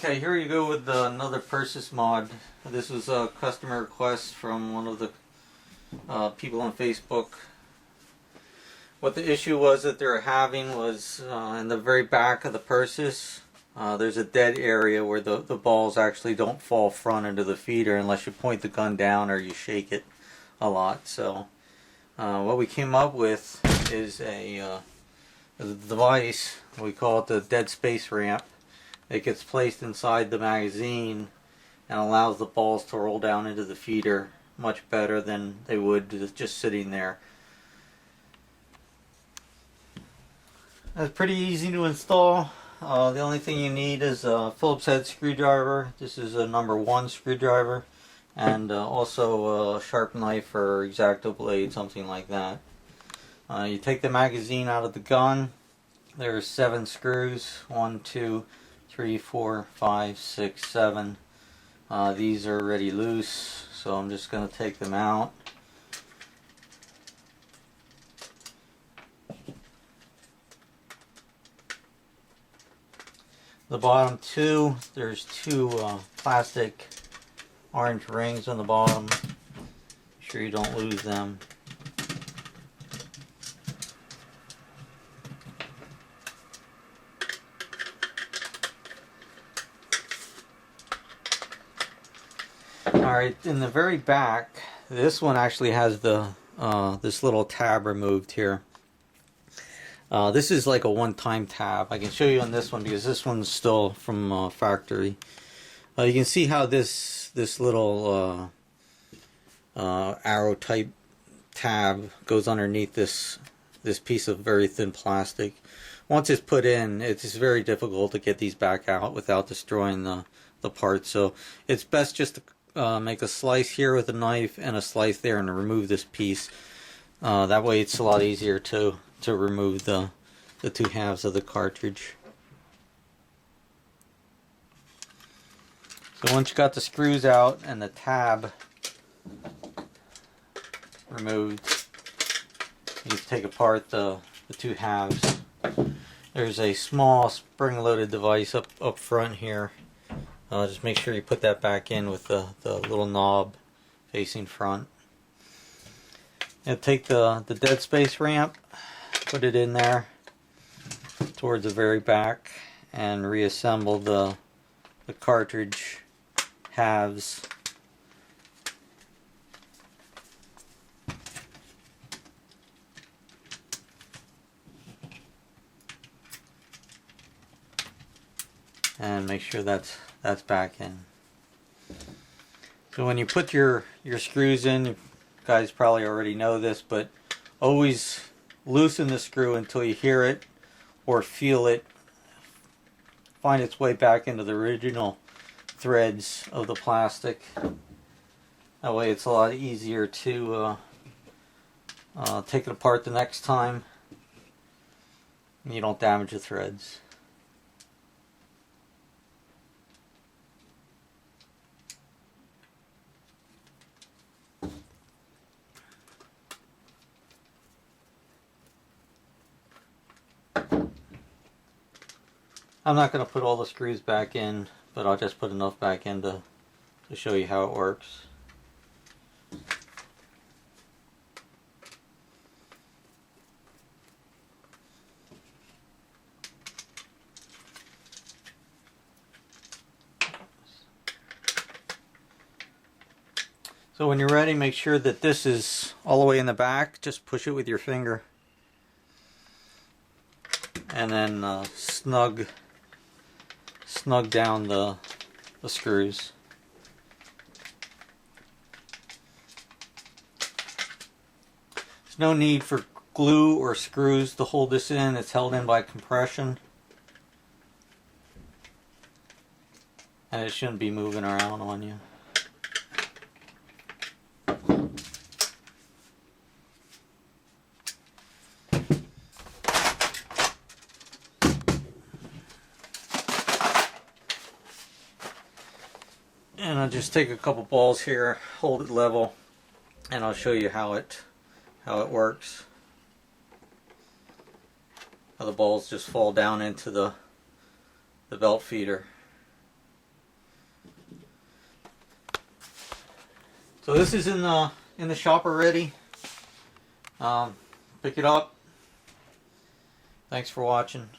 Okay, here you go with another Perses mod. This was a customer request from one of the people on Facebook. What the issue was that they were having was in the very back of the Perses, there's a dead area where the balls actually don't fall front into the feeder unless you point the gun down or you shake it a lot. So what we came up with is a device. We call it the dead space ramp. It gets placed inside the magazine and allows the balls to roll down into the feeder much better than they would just sitting there. It's pretty easy to install. The only thing you need is a Phillips head screwdriver. This is a number 1 screwdriver, and also a sharp knife or X-Acto blade, something like that. You take the magazine out of the gun. There's 7 screws. 1, 2, 3, 4, 5, 6, 7. These are already loose, so I'm just going to take them out. The bottom 2, there's 2 plastic orange rings on the bottom. Make sure you don't lose them. Alright, in the very back, this one actually has the this little tab removed here. This is like a one-time tab. I can show you on this one because this one's still from factory. You can see how this little arrow type tab goes underneath this piece of very thin plastic. Once it's put in, it's very difficult to get these back out without destroying the parts. So it's best just to make a slice here with a knife and a slice there and remove this piece. That way it's a lot easier to remove the 2 halves of the cartridge. So once you got the screws out and the tab removed, you take apart the 2 halves. There's a small spring-loaded device up front here. Just make sure you put that back in with the little knob facing front. And take the dead space ramp, put it in there towards the very back, and reassemble the cartridge halves. And make sure that's back in. So when you put your screws in, you guys probably already know this, but always loosen the screw until you hear it or feel it find its way back into the original threads of the plastic. That way it's a lot easier to take it apart the next time and you don't damage the threads. I'm not going to put all the screws back in, but I'll just put enough back in to show you how it works. So when you're ready, make sure that this is all the way in the back. Just push it with your finger. And then snug down the screws. There's no need for glue or screws to hold this in. It's held in by compression. And it shouldn't be moving around on you. And I'll just take a couple balls here, hold it level, and I'll show you how it works. How the balls just fall down into the belt feeder. So this is in the shop already. Pick it up. Thanks for watching.